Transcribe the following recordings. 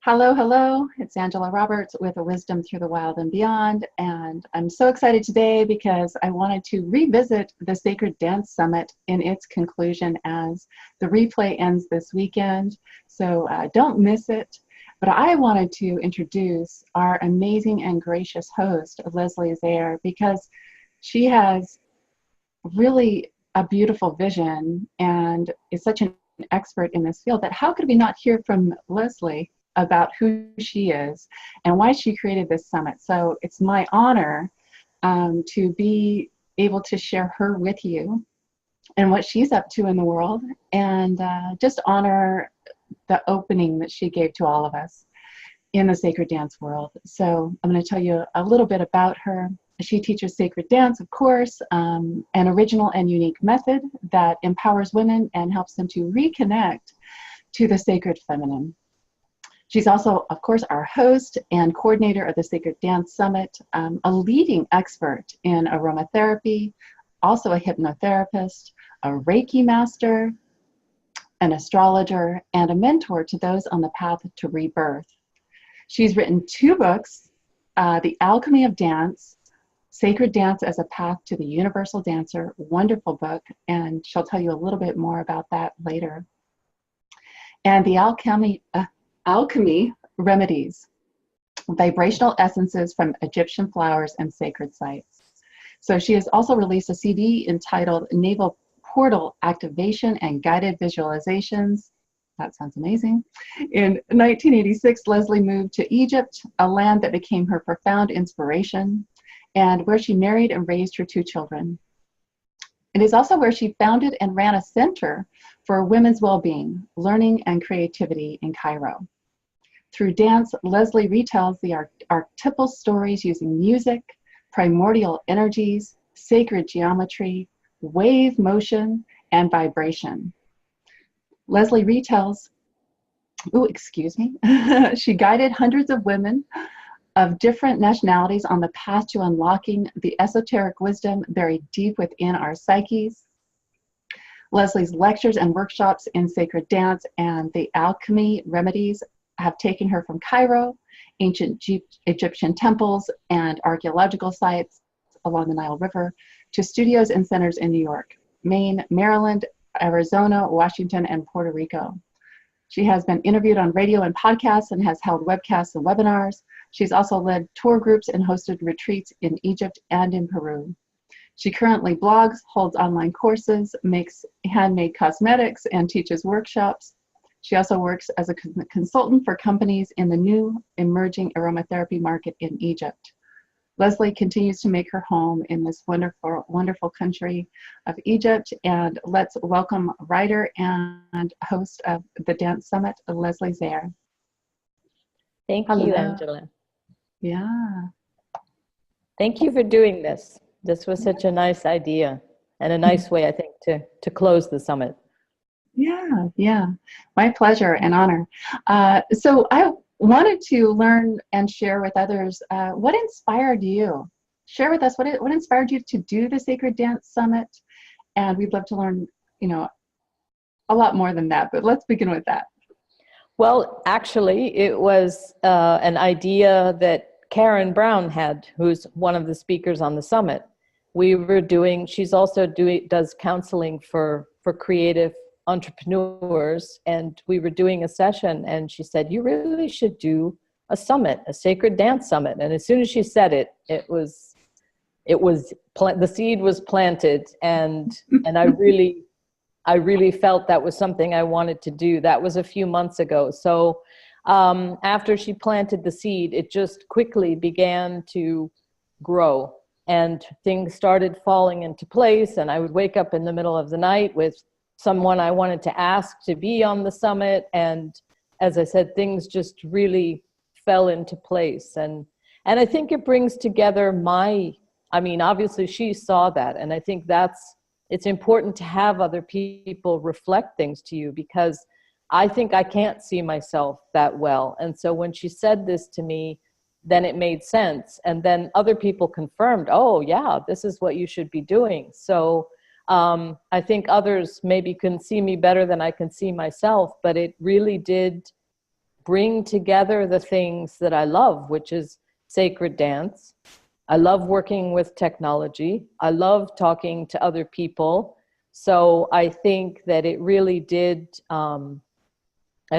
Hello, hello. It's Angela Roberts with A Wisdom Through the Wild and Beyond. And I'm so excited today because I wanted to revisit the Sacred Dance Summit in its conclusion as the replay ends this weekend. So don't miss it. But I wanted to introduce our amazing and gracious host, Leslie Zehr, because she has really a beautiful vision and is such an expert in this field that how could we not hear from Leslie about who she is and why she created this summit. So it's my honor to be able to share her with you and what she's up to in the world, and just honor the opening that she gave to all of us in the sacred dance world. So I'm going to tell you a little bit about her. She teaches sacred dance, of course, an original and unique method that empowers women and helps them to reconnect to the sacred feminine. She's also, of course, our host and coordinator of the Sacred Dance Summit, a leading expert in aromatherapy, also a hypnotherapist, a reiki master, an astrologer, and a mentor to those on the path to rebirth. She's written 2 books, The Alchemy of Dance, Sacred Dance as a Path to the Universal Dancer, wonderful book, and she'll tell you a little bit more about that later. And the Alchemy Remedies, Vibrational Essences from Egyptian Flowers and Sacred Sites. So she has also released a CD entitled Navel Portal Activation and Guided Visualizations. That sounds amazing. In 1986, Leslie moved to Egypt, a land that became her profound inspiration, and where she married and raised her 2 children. It is also where she founded and ran a center for women's well-being, learning, and creativity in Cairo. Through dance, Leslie retells the archetypal stories using music, primordial energies, sacred geometry, wave motion, and vibration. Leslie retells, she guided hundreds of women of different nationalities on the path to unlocking the esoteric wisdom buried deep within our psyches. Leslie's lectures and workshops in sacred dance and the Alchemy Remedies have taken her from Cairo, ancient Egyptian temples, and archaeological sites along the Nile River to studios and centers in New York, Maine, Maryland, Arizona, Washington, and Puerto Rico. She has been interviewed on radio and podcasts and has held webcasts and webinars. She's also led tour groups and hosted retreats in Egypt and in Peru. She currently blogs, holds online courses, makes handmade cosmetics, and teaches workshops. She also works as a consultant for companies in the new emerging aromatherapy market in Egypt. Leslie continues to make her home in this wonderful, wonderful country of Egypt. And let's welcome writer and host of the Dance Summit, Leslie Zehr. Thank Hello. you, Angela. Yeah. Thank you for doing this. This was such a nice idea and a nice way, I think, to close the summit. Yeah. My pleasure and honor. So I wanted to learn and share with others what inspired you. Share with us what inspired you to do the Sacred Dance Summit, and we'd love to learn, a lot more than that. But let's begin with that. Well, actually, it was an idea that Karen Brown had, who's one of the speakers on the summit. She's also does counseling for creative entrepreneurs, and we were doing a session, and she said, you really should do a summit, a sacred dance summit. And as soon as she said it, the seed was planted, and I really felt that was something I wanted to do. That was a few months ago. So after she planted the seed, it just quickly began to grow, and things started falling into place. And I would wake up in the middle of the night with someone I wanted to ask to be on the summit. And as I said, things just really fell into place. And I think it brings together obviously she saw that. And I think it's important to have other people reflect things to you, because I think I can't see myself that well. And so when she said this to me, then it made sense. And then other people confirmed, oh yeah, this is what you should be doing. So I think others maybe can see me better than I can see myself, but it really did bring together the things that I love, which is sacred dance. I love working with technology. I love talking to other people. So I think that it really did,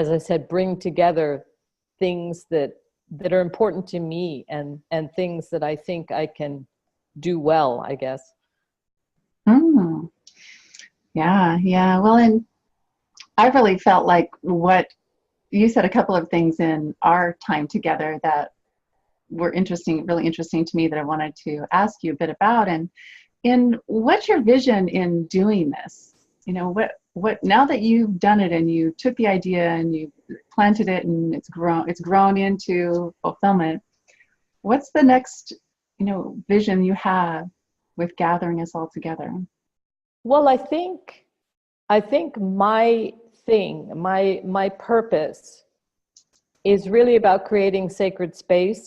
as I said, bring together things that are important to me, and things that I think I can do well, I guess. Mm. Yeah, yeah. Well, and I really felt like what you said, a couple of things in our time together that were interesting, really interesting to me, that I wanted to ask you a bit about. And what's your vision in doing this? You know, what now that you've done it and you took the idea and you planted it and it's grown into fulfillment, what's the next, vision you have with gathering us all together? Well, I think my thing, my purpose is really about creating sacred space.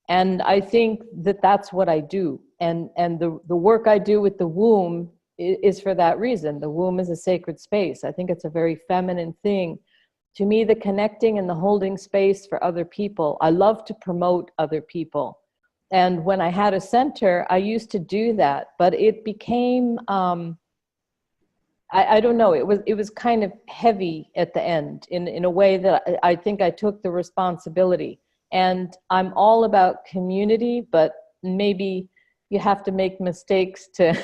And I think that that's what I do. And the work I do with the womb is for that reason. The womb is a sacred space. I think it's a very feminine thing. To me, the connecting and the holding space for other people, I love to promote other people. And when I had a center, I used to do that, but it became, I don't know, it was kind of heavy at the end in a way that I think I took the responsibility. And I'm all about community, but maybe you have to make mistakes to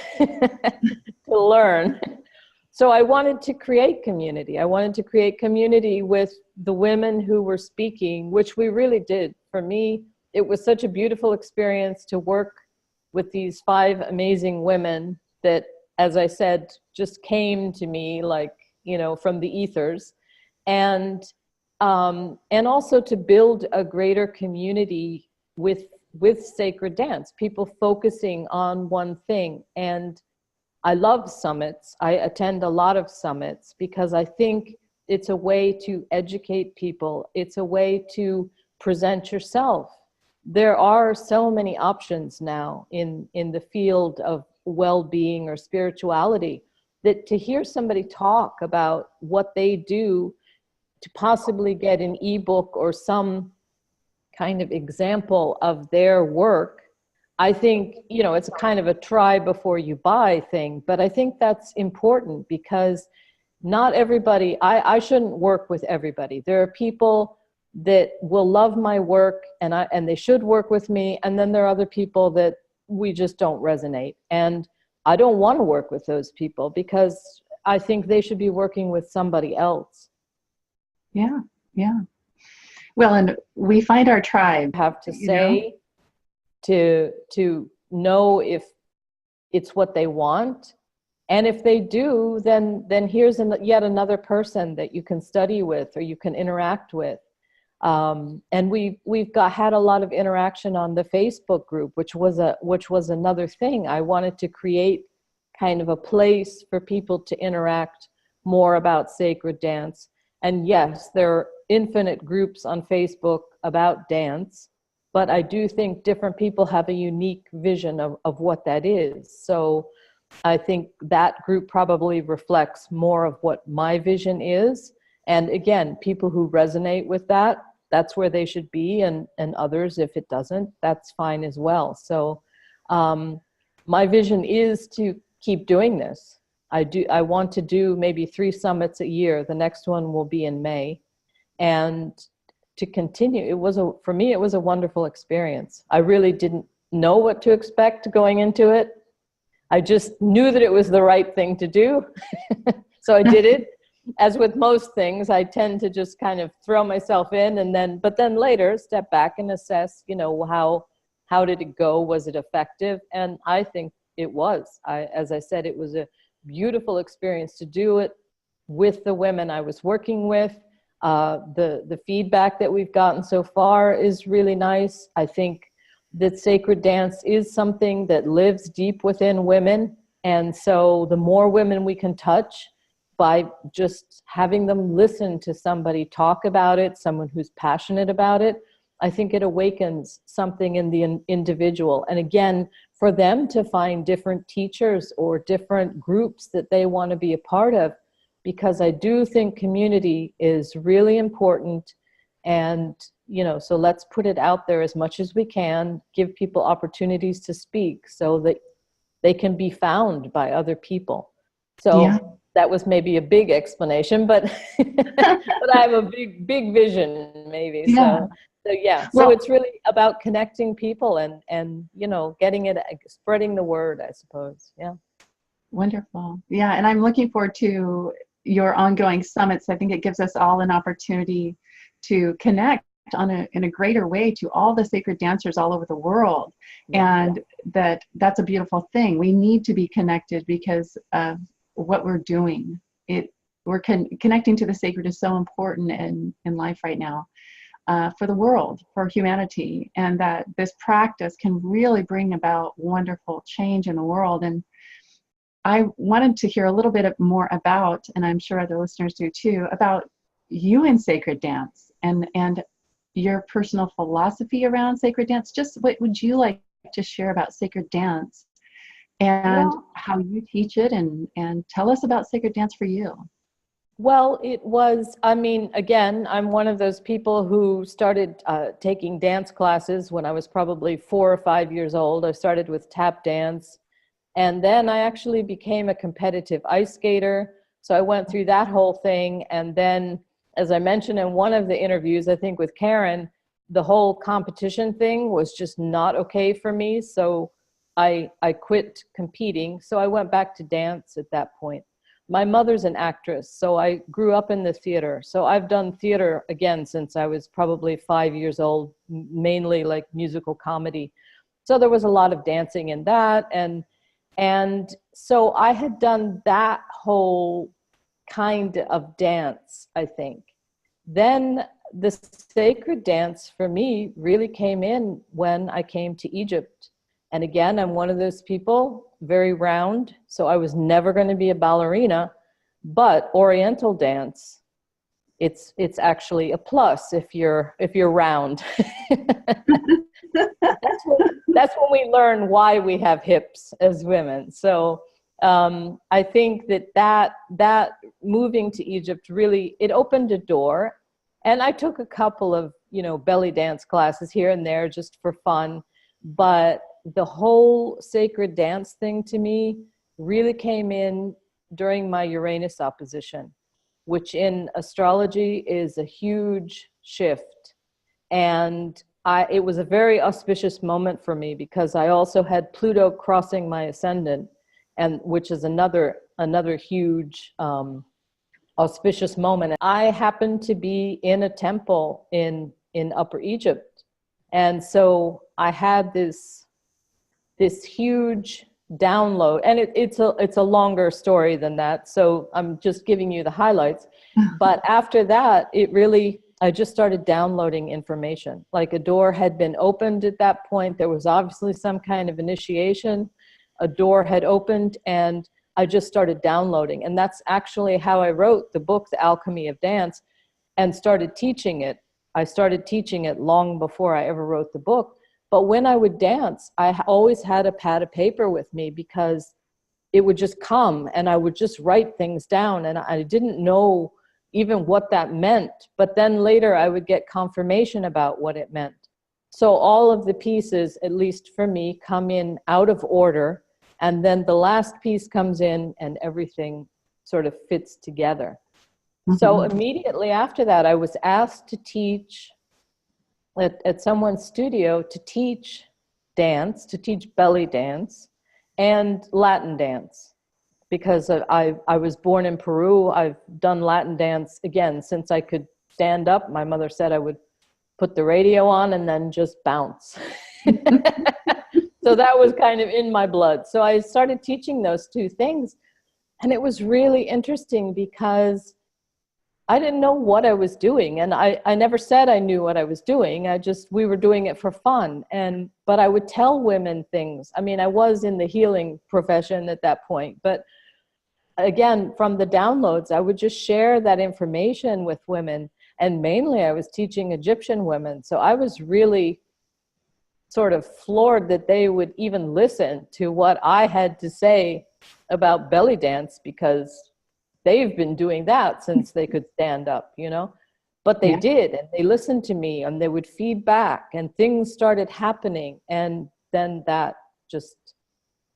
to learn. So I wanted to create community. I wanted to create community with the women who were speaking, which we really did. For me, it was such a beautiful experience to work with these 5 amazing women that, as I said, just came to me like, from the ethers. And also to build a greater community with sacred dance, people focusing on one thing. And I love summits. I attend a lot of summits because I think it's a way to educate people. It's a way to present yourself. There are so many options now in the field of well-being or spirituality, that to hear somebody talk about what they do to possibly get an ebook or some kind of example of their work, I think, it's a kind of a try before you buy thing, but I think that's important because not everybody, I shouldn't work with everybody. There are people that will love my work and they should work with me, and then there are other people that we just don't resonate. And I don't want to work with those people because I think they should be working with somebody else. Yeah, yeah. Well, and we find our tribe. Have to say, to know if it's what they want, and if they do, then here's yet another person that you can study with or you can interact with. And we've had a lot of interaction on the Facebook group, which was another thing. I wanted to create kind of a place for people to interact more about sacred dance. And yes, there are infinite groups on Facebook about dance, but I do think different people have a unique vision of what that is. So I think that group probably reflects more of what my vision is. And again, people who resonate with that, that's where they should be. And others, if it doesn't, that's fine as well. So my vision is to keep doing this. I want to do maybe 3 summits a year. The next one will be in May. And to continue, for me, it was a wonderful experience. I really didn't know what to expect going into it. I just knew that it was the right thing to do. So I did it. As with most things, I tend to just kind of throw myself in but then later step back and assess, how did it go? Was it effective? And I think it was. As I said, it was a beautiful experience to do it with the women I was working with. The feedback that we've gotten so far is really nice. I think that sacred dance is something that lives deep within women. And so the more women we can touch by just having them listen to somebody talk about it, someone who's passionate about it, I think it awakens something in the individual. And again, for them to find different teachers or different groups that they want to be a part of, because I do think community is really important. And, you know, so let's put it out there as much as we can, give people opportunities to speak so that they can be found by other people. Yeah. So that was maybe a big explanation, but but I have a big vision maybe. Yeah. So yeah, so Well, it's really about connecting people and you know, getting it, spreading the word, I suppose. Yeah. wonderful. Yeah, and I'm looking forward to your ongoing summits. I think it gives us all an opportunity to connect in a greater way to all the sacred dancers all over the world. Yeah. And that's a beautiful thing. We need to be connected because of what we're doing. We're connecting to the sacred is so important in life right now, for the world, for humanity, and that this practice can really bring about wonderful change in the world. And I wanted to hear a little bit more about, and I'm sure other listeners do too, about you in sacred dance and your personal philosophy around sacred dance. Just what would you like to share about sacred dance and Well, how you teach it, and tell us about sacred dance for you. well, it was, I mean, again, I'm one of those people who started taking dance classes when I was probably 4 or 5 years old. I started with tap dance, and then I actually became a competitive ice skater. So I went through that whole thing. And then, as I mentioned in one of the interviews, I think with Karen, the whole competition thing was just not okay for me. So I quit competing. So I went back to dance at that point. My mother's an actress, so I grew up in the theater. So I've done theater again since I was probably 5 years old, mainly like musical comedy. So there was a lot of dancing in that. And so I had done that whole kind of dance, I think. Then the sacred dance for me really came in when I came to Egypt. And again, I'm one of those people, very round. So I was never going to be a ballerina, but Oriental dance, it's actually a plus if you're round. That's when we learn why we have hips as women. So I think that moving to Egypt really, it opened a door. And I took a couple of, you know, belly dance classes here and there just for fun. But the whole sacred dance thing to me really came in during my Uranus opposition, which in astrology is a huge shift. And it was a very auspicious moment for me because I also had Pluto crossing my ascendant, and which is another huge auspicious moment. I happened to be in a temple in Upper Egypt, and so I had this huge download, and it's a longer story than that. So I'm just giving you the highlights. But after that, I just started downloading information. Like a door had been opened at that point. There was obviously some kind of initiation. A door had opened and I just started downloading. And that's actually how I wrote the book, The Alchemy of Dance, and started teaching it. I started teaching it long before I ever wrote the book. But when I would dance, I always had a pad of paper with me because it would just come and I would just write things down. And I didn't know even what that meant. But then later I would get confirmation about what it meant. So all of the pieces, at least for me, come in out of order. And then the last piece comes in and everything sort of fits together. Mm-hmm. So immediately after that, I was asked to teach at someone's studio to teach dance, to teach belly dance and Latin dance. Because I was born in Peru. I've done Latin dance, again, since I could stand up. My mother said I would put the radio on and then just bounce. So that was kind of in my blood. So I started teaching those two things. And it was really interesting because I didn't know what I was doing. And I never said I knew what I was doing. We were doing it for fun. But I would tell women things. I mean, I was in the healing profession at that point, but again, from the downloads, I would just share that information with women. And mainly I was teaching Egyptian women. So I was really sort of floored that they would even listen to what I had to say about belly dance, because they've been doing that since they could stand up, you know? But they Yeah. did, and they listened to me, and they would feed back, and things started happening. And then that just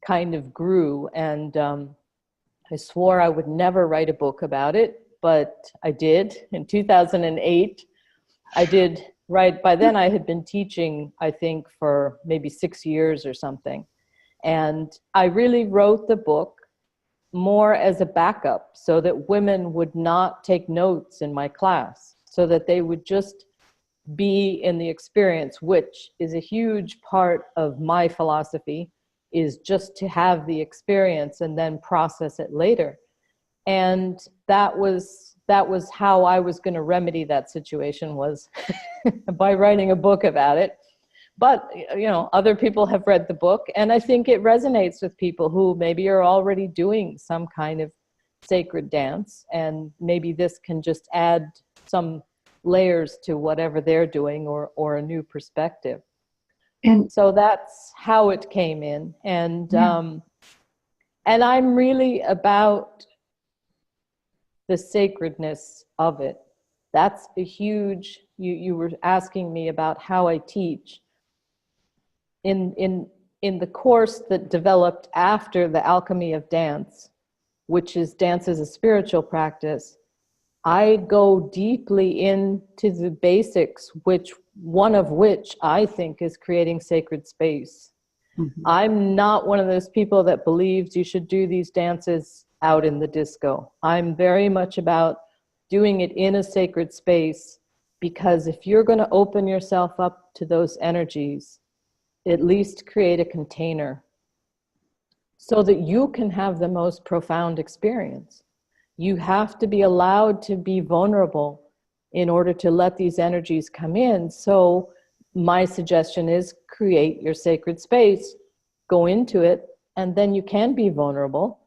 kind of grew. And I swore I would never write a book about it, but I did. In 2008, I did write. By then I had been teaching, I think, for maybe 6 years or something. And I really wrote the book more as a backup so that women would not take notes in my class, so that they would just be in the experience, which is a huge part of my philosophy, is just to have the experience and then process it later. And that was how I was going to remedy that situation, was by writing a book about it. But, you know, other people have read the book, and I think it resonates with people who maybe are already doing some kind of sacred dance, and maybe this can just add some layers to whatever they're doing, or a new perspective. And So that's how it came in. And and I'm really about the sacredness of it. That's a huge, you were asking me about how I teach. In the course that developed after the Alchemy of Dance, which is dance as a spiritual practice, I go deeply into the basics, one of which I think is creating sacred space. I'm not one of those people that believes you should do these dances out in the disco. I'm very much about doing it in a sacred space, because if you're going to open yourself up to those energies, at least create a container so that you can have the most profound experience. You have to be allowed to be vulnerable in order to let these energies come in. So my suggestion is create your sacred space, go into it, and then you can be vulnerable.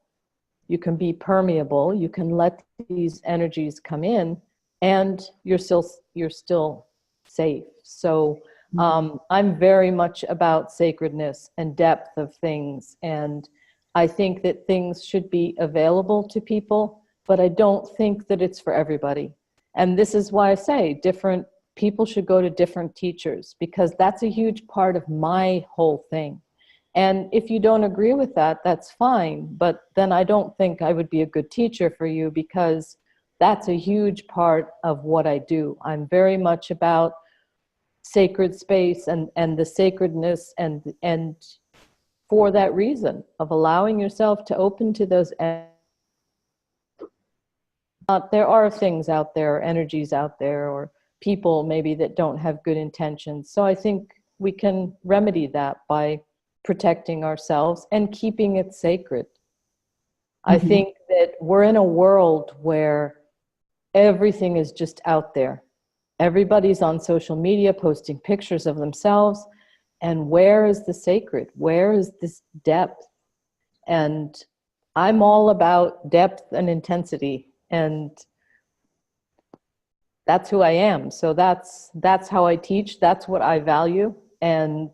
You can be permeable. You can let these energies come in, and you're still safe. So I'm very much about sacredness and depth of things. And I think that things should be available to people, but I don't think that it's for everybody. And this is why I say different people should go to different teachers, because that's a huge part of my whole thing. And if you don't agree with that, that's fine. But then I don't think I would be a good teacher for you, because that's a huge part of what I do. I'm very much about sacred space and the sacredness, and for that reason of allowing yourself to open to those. There are things out there, energies out there, or people maybe that don't have good intentions. So I think we can remedy that by protecting ourselves and keeping it sacred. I think that we're in a world where everything is just out there. Everybody's on social media posting pictures of themselves. And where is the sacred? Where is this depth? And I'm all about depth and intensity. And that's who I am. So that's how I teach. That's what I value. And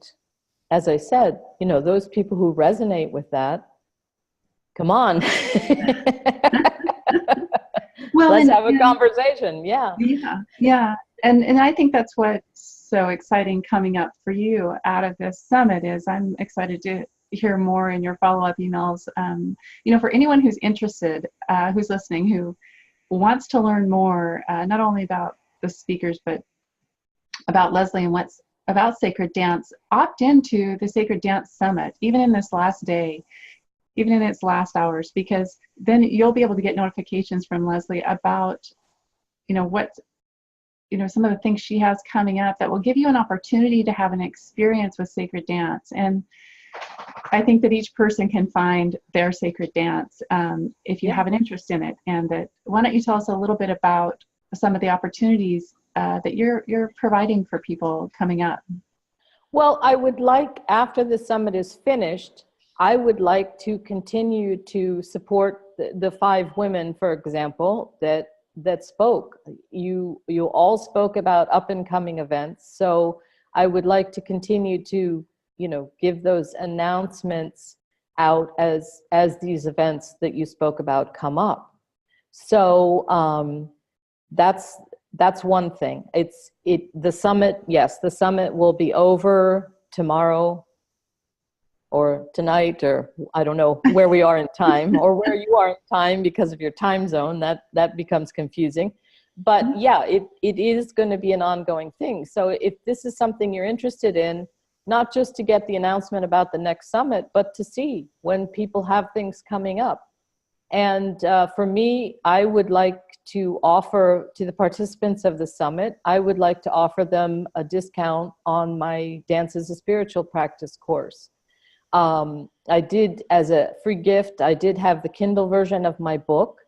as I said, you know, those people who resonate with that, come on. well, Let's have a conversation. Yeah. Yeah. And I think that's what's so exciting coming up for you out of this summit. Is I'm excited to hear more in your follow-up emails. You know, for anyone who's interested, who's listening, who wants to learn more, not only about the speakers, but about Leslie and what's about sacred dance, opt into the Sacred Dance Summit, even in this last day, even in its last hours, because then you'll be able to get notifications from Leslie about, you know, some of the things she has coming up that will give you an opportunity to have an experience with sacred dance. And I think that each person can find their sacred dance if you have an interest in it. And that, why don't you tell us a little bit about some of the opportunities that you're providing for people coming up? Well, I would like, after the summit is finished, I would like to continue to support the 5 women, for example, that spoke. You all spoke about up and coming events. So I would like to continue to, you know, give those announcements out as these events that you spoke about come up. So that's that's one thing. The summit, yes, the summit will be over tomorrow or tonight, or I don't know where we are in time or where you are in time because of your time zone. That becomes confusing. But yeah, it is going to be an ongoing thing. So if this is something you're interested in, not just to get the announcement about the next summit, but to see when people have things coming up. And for me, I would like to offer to the participants of the summit, I would like to offer them a discount on my Dance as a Spiritual Practice course. I did, as a free gift, I did have the Kindle version of my book,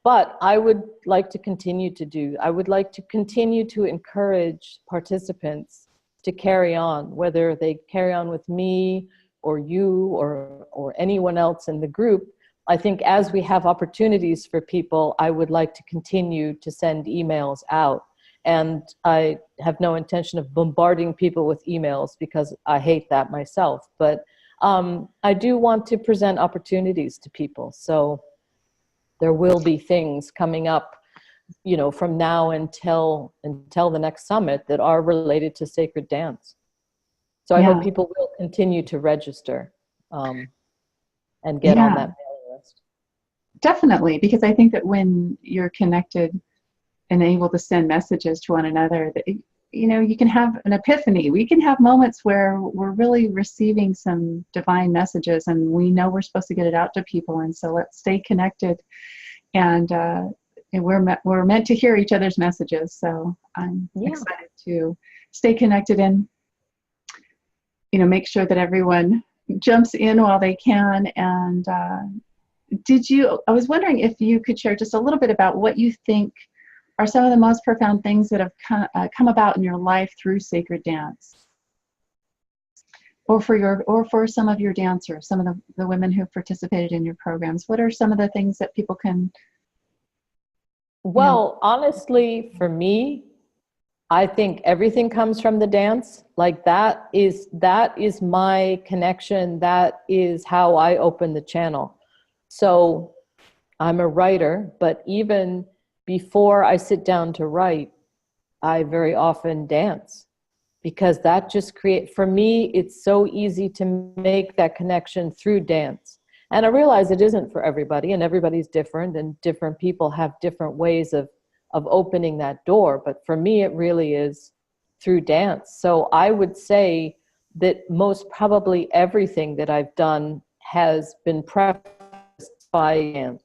but I would like to continue to encourage participants to carry on, whether they carry on with me or you or anyone else in the group. I think as we have opportunities for people, I would like to continue to send emails out. And I have no intention of bombarding people with emails because I hate that myself. But I do want to present opportunities to people. So there will be things coming up, you know, from now until the next summit that are related to sacred dance. So I hope people will continue to register and get on that mailing list. Definitely, because I think that when you're connected and able to send messages to one another, that, you know, you can have an epiphany. We can have moments where we're really receiving some divine messages and we know we're supposed to get it out to people. And so let's stay connected. And we're meant to hear each other's messages. So I'm excited to stay connected and, you know, make sure that everyone jumps in while they can. And I was wondering if you could share just a little bit about what you think are some of the most profound things that have come about in your life through sacred dance, or for some of your dancers, some of the women who've participated in your programs. What are some of the things that people can? Well, honestly, for me, I think everything comes from the dance. Like that is my connection. That is how I open the channel. So I'm a writer, but even before I sit down to write, I very often dance, because that just for me, it's so easy to make that connection through dance. And I realize it isn't for everybody, and everybody's different, and different people have different ways of opening that door. But for me, it really is through dance. So I would say that most probably everything that I've done has been prefaced by dance.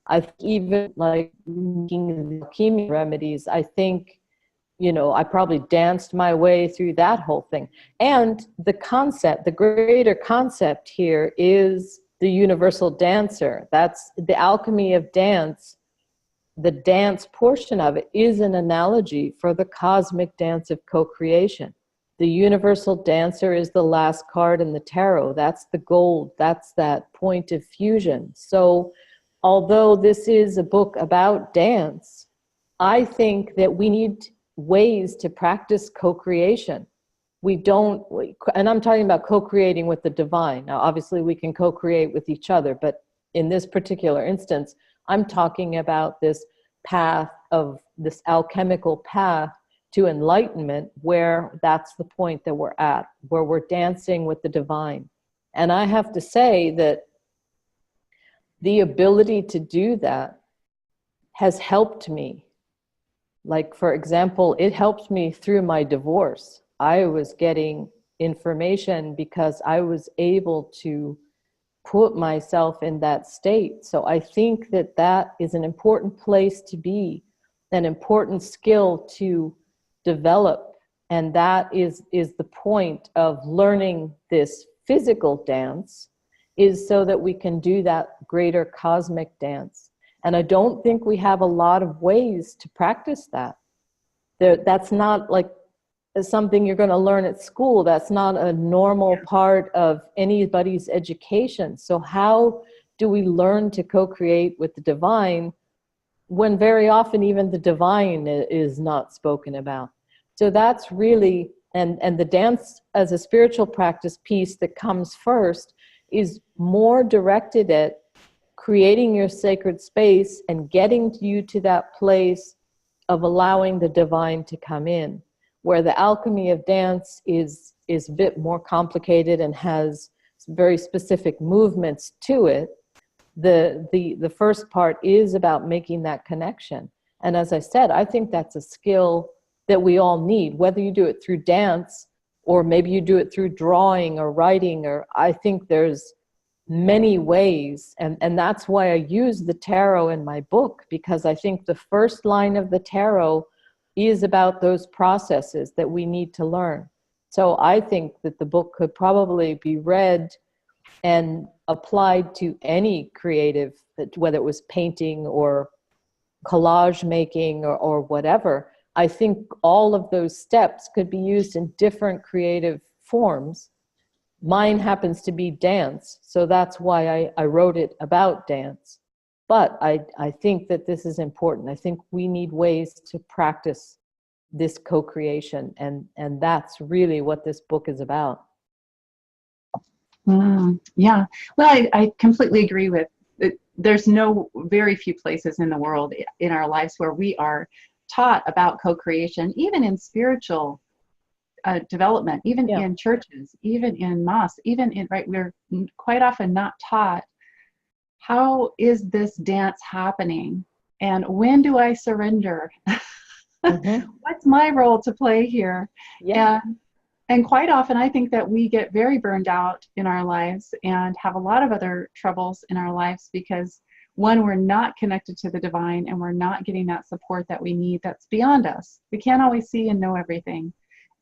I think even like making the Alchemia Remedies, I think, you know, I probably danced my way through that whole thing. And the concept, the greater concept here is the universal dancer. That's the alchemy of dance. The dance portion of it is an analogy for the cosmic dance of co-creation. The universal dancer is the last card in the tarot. That's the gold. That's that point of fusion. So although this is a book about dance, I think that we need ways to practice co-creation. And I'm talking about co-creating with the divine. Now, obviously we can co-create with each other, but in this particular instance, I'm talking about this path of this alchemical path to enlightenment, where that's the point that we're at, where we're dancing with the divine. And I have to say that the ability to do that has helped me. Like, for example, it helped me through my divorce. I was getting information because I was able to put myself in that state. So I think that that is an important place to be, an important skill to develop. And that is the point of learning this physical dance, is so that we can do that greater cosmic dance. And I don't think we have a lot of ways to practice that. That's not like something you're going to learn at school. That's not a normal part of anybody's education. So how do we learn to co-create with the divine when very often even the divine is not spoken about? So that's really, and the dance as a spiritual practice piece that comes first is more directed at creating your sacred space and getting you to that place of allowing the divine to come in. Where the alchemy of dance is a bit more complicated and has very specific movements to it, the first part is about making that connection. And as I said, I think that's a skill that we all need, whether you do it through dance or maybe you do it through drawing or writing, or I think there's many ways. And that's why I use the tarot in my book, because I think the first line of the tarot is about those processes that we need to learn. So I think that the book could probably be read and applied to any creative, whether it was painting or collage making or whatever. I think all of those steps could be used in different creative forms. Mine happens to be dance, so that's why I wrote it about dance. But I think that this is important. I think we need ways to practice this co-creation, and that's really what this book is about. Yeah, well, I completely agree with it. There's very few places in the world in our lives where we are taught about co-creation, even in spiritual development, even in churches, even in mosques, even in, right, we're quite often not taught, how is this dance happening? And when do I surrender? What's my role to play here? Yeah. And quite often, I think that we get very burned out in our lives and have a lot of other troubles in our lives because, one, we're not connected to the divine and we're not getting that support that we need that's beyond us. We can't always see and know everything.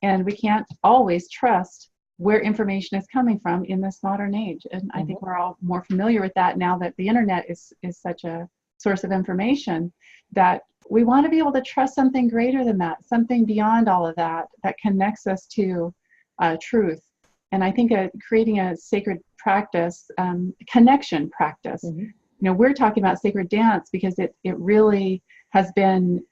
And we can't always trust where information is coming from in this modern age. And I think we're all more familiar with that now that the internet is such a source of information, that we want to be able to trust something greater than that, something beyond all of that, that connects us to truth. And I think creating a sacred practice, connection practice, you know, we're talking about sacred dance because it really has been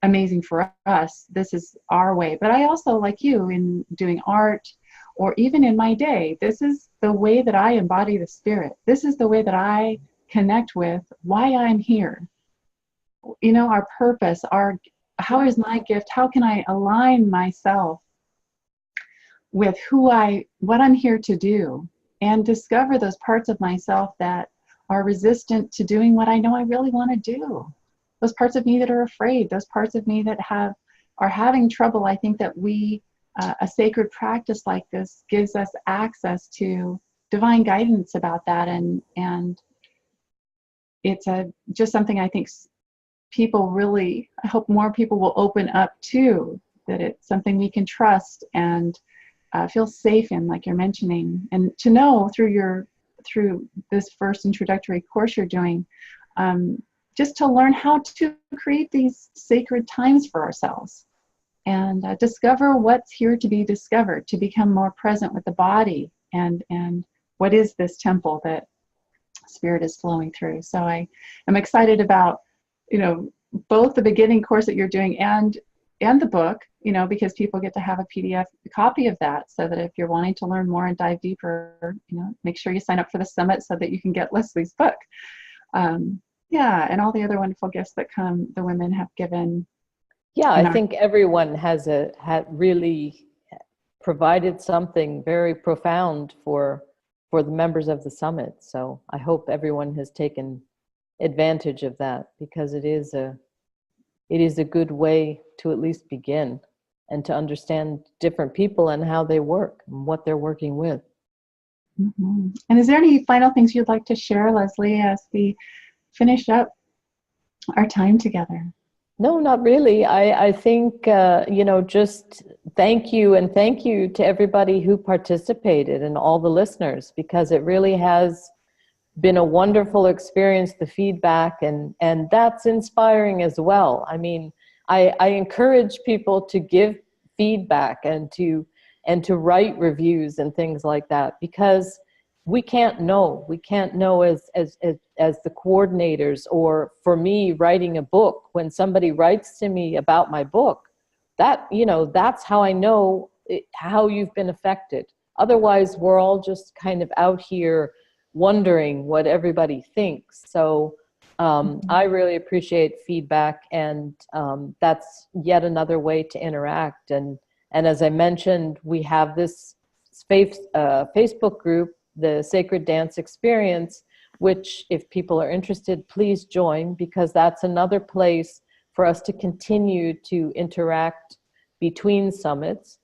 amazing for us. This is our way. But I also, like you, in doing art or even in my day, this is the way that I embody the spirit. This is the way that I connect with why I'm here. You know, our purpose, how is my gift? How can I align myself with what I'm here to do, and discover those parts of myself that are resistant to doing what I know I really want to do. Those parts of me that are afraid, those parts of me that are having trouble. I think that a sacred practice like this gives us access to divine guidance about that, and it's just something I think people really, I hope more people will open up to, that it's something we can trust and feel safe in, like you're mentioning, and to know through this first introductory course you're doing, just to learn how to create these sacred times for ourselves and discover what's here to be discovered, to become more present with the body and what is this temple that spirit is flowing through. So I am excited about, you know, both the beginning course that you're doing and the book, you know, because people get to have a PDF copy of that, so that if you're wanting to learn more and dive deeper, you know, make sure you sign up for the summit so that you can get Leslie's book. Yeah, and all the other wonderful gifts that the women have given. Yeah, I think everyone has really provided something very profound for the members of the summit. So I hope everyone has taken advantage of that, because it is a good way to at least begin and to understand different people and how they work and what they're working with. And is there any final things you'd like to share, Leslie, as we finish up our time together? No, not really. I think, you know, just thank you, and thank you to everybody who participated and all the listeners, because it really has been a wonderful experience, the feedback, and that's inspiring as well. I mean, I encourage people to give feedback and to write reviews and things like that, because we can't know as the coordinators, or for me writing a book, when somebody writes to me about my book, that, you know, that's how I know how you've been affected. Otherwise, we're all just kind of out here wondering what everybody thinks. So I really appreciate feedback, and that's yet another way to interact. And as I mentioned, we have this Facebook group, the Sacred Dance Experience, which if people are interested, please join, because that's another place for us to continue to interact between summits,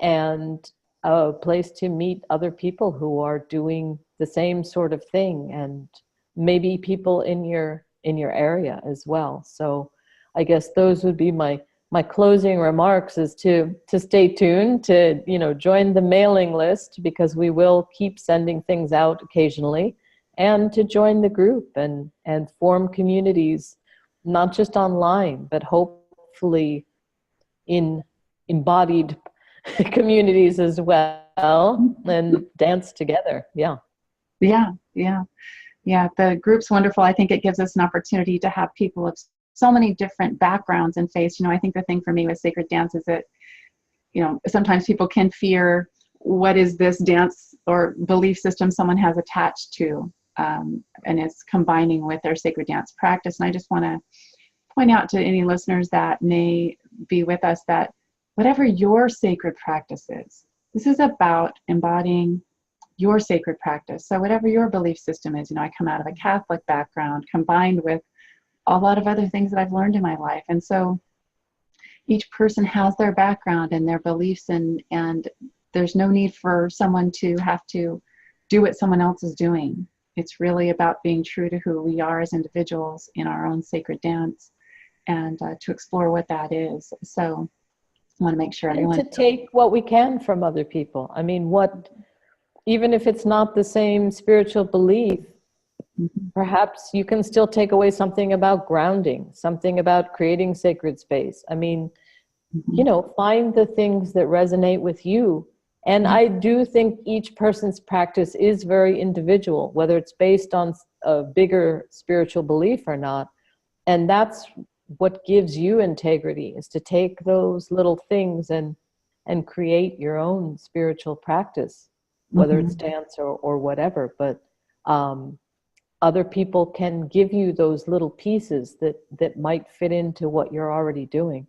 and a place to meet other people who are doing the same sort of thing, and maybe people in your area as well. So I guess those would be my closing remarks, is to stay tuned, to, you know, join the mailing list, because we will keep sending things out occasionally, and to join the group and form communities, not just online, but hopefully in embodied communities as well, and dance together. Yeah. Yeah, the group's wonderful. I think it gives us an opportunity to have people of so many different backgrounds and faiths. You know, I think the thing for me with sacred dance is that, you know, sometimes people can fear, what is this dance or belief system someone has attached to, and it's combining with their sacred dance practice. And I just want to point out to any listeners that may be with us that whatever your sacred practice is, this is about embodying your sacred practice. So whatever your belief system is, you know, I come out of a Catholic background combined with a lot of other things that I've learned in my life. And so each person has their background and their beliefs, and there's no need for someone to have to do what someone else is doing. It's really about being true to who we are as individuals in our own sacred dance, and to explore what that is. So I want to make sure everyone... And to take what we can from other people. I mean, even if it's not the same spiritual belief, perhaps you can still take away something about grounding, something about creating sacred space. I mean, you know, find the things that resonate with you. And I do think each person's practice is very individual, whether it's based on a bigger spiritual belief or not. And that's what gives you integrity, is to take those little things and create your own spiritual practice, whether it's dance or whatever. But other people can give you those little pieces that might fit into what you're already doing.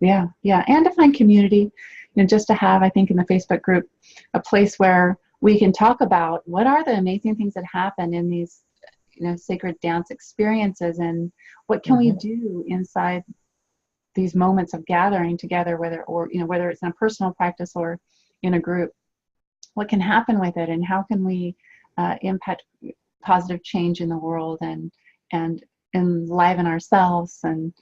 Yeah. And to find community, you know, just to have, I think, in the Facebook group, a place where we can talk about what are the amazing things that happen in these, you know, sacred dance experiences, and what can we do inside these moments of gathering together, whether it's in a personal practice or in a group. What can happen with it, and how can we impact positive change in the world, and enliven ourselves, and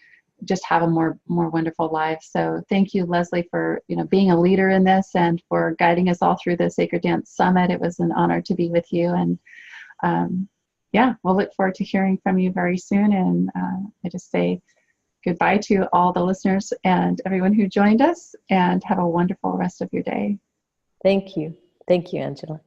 just have a more wonderful life. So thank you, Leslie, for, you know, being a leader in this, and for guiding us all through the Sacred Dance Summit. It was an honor to be with you, and we'll look forward to hearing from you very soon. And I just say goodbye to all the listeners and everyone who joined us, and have a wonderful rest of your day. Thank you. Thank you, Angela.